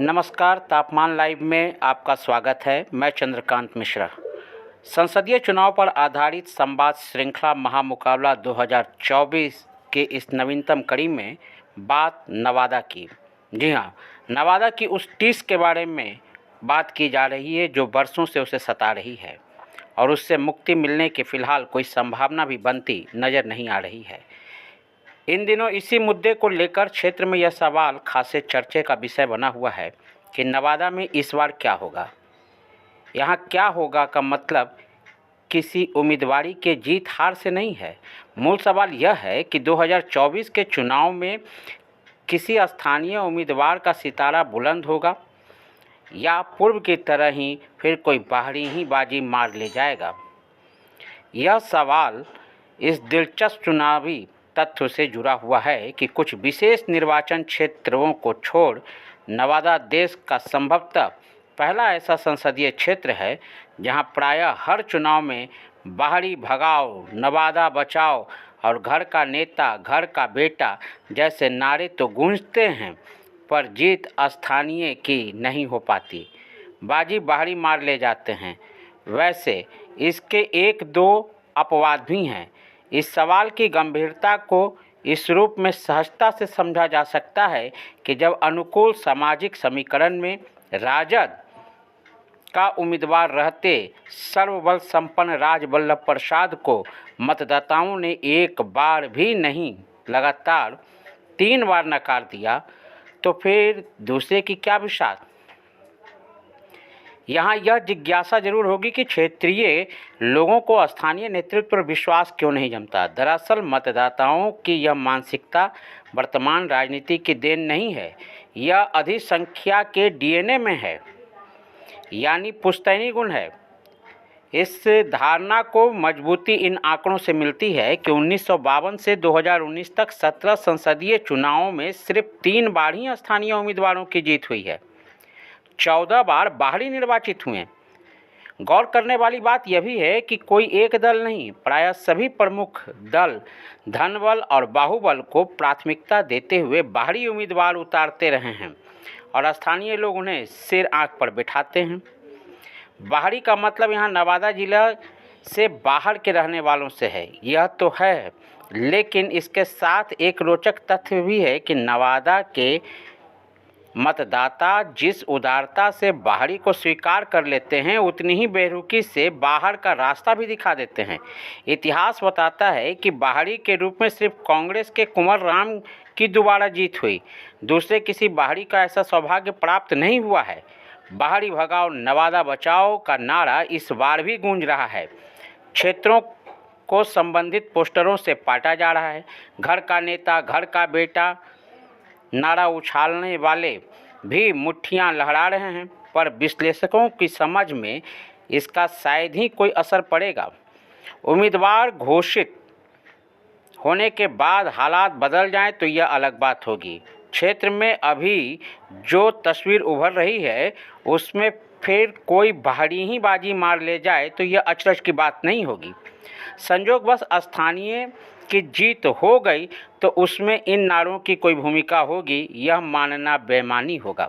नमस्कार, तापमान लाइव में आपका स्वागत है। मैं चंद्रकांत मिश्रा। संसदीय चुनाव पर आधारित संवाद श्रृंखला महामुकाबला 2024 के इस नवीनतम कड़ी में बात नवादा की। जी हाँ, नवादा की उस टीस के बारे में बात की जा रही है जो बरसों से उसे सता रही है और उससे मुक्ति मिलने की फ़िलहाल कोई संभावना भी बनती नज़र नहीं आ रही है। इन दिनों इसी मुद्दे को लेकर क्षेत्र में यह सवाल खासे चर्चे का विषय बना हुआ है कि नवादा में इस बार क्या होगा। यहाँ क्या होगा का मतलब किसी उम्मीदवारी के जीत हार से नहीं है। मूल सवाल यह है कि 2024 के चुनाव में किसी स्थानीय उम्मीदवार का सितारा बुलंद होगा या पूर्व की तरह ही फिर कोई बाहरी ही बाजी मार ले जाएगा। यह सवाल इस दिलचस्प चुनावी तथ्य से जुड़ा हुआ है कि कुछ विशेष निर्वाचन क्षेत्रों को छोड़ नवादा देश का संभवतः पहला ऐसा संसदीय क्षेत्र है जहां प्रायः हर चुनाव में बाहरी भगाओ, नवादा बचाओ और घर का नेता, घर का बेटा जैसे नारे तो गूंजते हैं, पर जीत स्थानीय की नहीं हो पाती। बाजी बाहरी मार ले जाते हैं। वैसे इसके एक दो अपवाद भी हैं। इस सवाल की गंभीरता को इस रूप में सहजता से समझा जा सकता है कि जब अनुकूल सामाजिक समीकरण में राजद का उम्मीदवार रहते सर्वबल संपन्न राजबल्लभ प्रसाद को मतदाताओं ने एक बार भी नहीं लगातार 3 बार नकार दिया, तो फिर दूसरे की क्या विश्वास। यहाँ यह जिज्ञासा जरूर होगी कि क्षेत्रीय लोगों को स्थानीय नेतृत्व पर विश्वास क्यों नहीं जमता। दरअसल मतदाताओं की यह मानसिकता वर्तमान राजनीति की देन नहीं है, यह अधिक संख्या के डीएनए में है, यानी पुश्तैनी गुण है। इस धारणा को मजबूती इन आंकड़ों से मिलती है कि 1952 से 2019 तक 17 संसदीय चुनावों में सिर्फ 3 बार ही स्थानीय उम्मीदवारों की जीत हुई है, 14 बार बाहरी निर्वाचित हुए। गौर करने वाली बात यह भी है कि कोई एक दल नहीं, प्रायः सभी प्रमुख दल धनबल और बाहुबल को प्राथमिकता देते हुए बाहरी उम्मीदवार उतारते रहे हैं और स्थानीय लोग उन्हें सिर आंख पर बिठाते हैं। बाहरी का मतलब यहाँ नवादा जिला से बाहर के रहने वालों से है, यह तो है, लेकिन इसके साथ एक रोचक तथ्य भी है कि नवादा के मतदाता जिस उदारता से बाहरी को स्वीकार कर लेते हैं उतनी ही बेरुखी से बाहर का रास्ता भी दिखा देते हैं। इतिहास बताता है कि बाहरी के रूप में सिर्फ कांग्रेस के कुंवर राम की दोबारा जीत हुई, दूसरे किसी बाहरी का ऐसा सौभाग्य प्राप्त नहीं हुआ है। बाहरी भगाओ, नवादा बचाओ का नारा इस बार भी गूंज रहा है। क्षेत्रों को संबंधित पोस्टरों से पाटा जा रहा है। घर का नेता, घर का बेटा नारा उछालने वाले भी मुट्ठियां लहरा रहे हैं, पर विश्लेषकों की समझ में इसका शायद ही कोई असर पड़ेगा। उम्मीदवार घोषित होने के बाद हालात बदल जाएं तो यह अलग बात होगी। क्षेत्र में अभी जो तस्वीर उभर रही है उसमें फिर कोई बाहरी ही बाजी मार ले जाए तो यह अचरज की बात नहीं होगी। संयोगवश स्थानीय की जीत हो गई तो उसमें इन नारों की कोई भूमिका होगी, यह मानना बेईमानी होगा।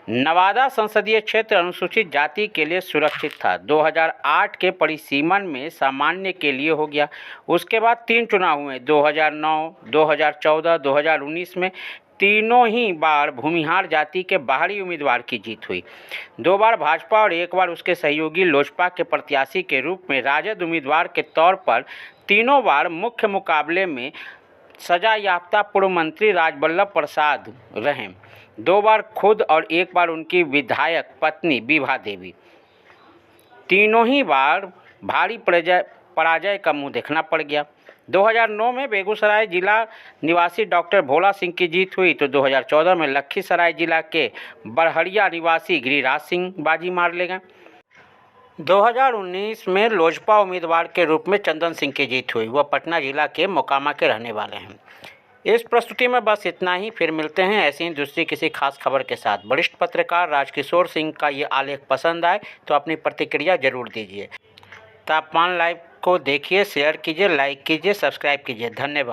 नवादा संसदीय क्षेत्र अनुसूचित जाति के लिए सुरक्षित था। 2008 के परिसीमन में सामान्य के लिए हो गया। उसके बाद 3 चुनाव हुए, 2009, 2014, 2019 में तीनों ही बार भूमिहार जाति के बाहरी उम्मीदवार की जीत हुई। 2 बार भाजपा और 1 बार उसके सहयोगी लोजपा के प्रत्याशी के रूप में राजद उम्मीदवार के तौर पर तीनों बार मुख्य मुकाबले में सजा याफ्ता पूर्व मंत्री राजबल्लभ प्रसाद रहे। 2 बार खुद और 1 बार उनकी विधायक पत्नी विभा देवी। तीनों ही बार भारी पराजय का मुंह देखना पड़ गया। 2009 में बेगूसराय जिला निवासी डॉक्टर भोला सिंह की जीत हुई तो 2014 में लखीसराय जिला के बरहरिया निवासी गिरिराज सिंह बाजी मार ले गए। 2019 में लोजपा उम्मीदवार के रूप में चंदन सिंह की जीत हुई। वह पटना जिला के मोकामा के रहने वाले हैं। इस प्रस्तुति में बस इतना ही। फिर मिलते हैं ऐसी ही दूसरी किसी खास खबर के साथ। वरिष्ठ पत्रकार राजकिशोर सिंह का ये आलेख पसंद आए तो अपनी प्रतिक्रिया जरूर दीजिए। तापमान लाइव को देखिए, शेयर कीजिए, लाइक कीजिए, सब्सक्राइब कीजिए। धन्यवाद।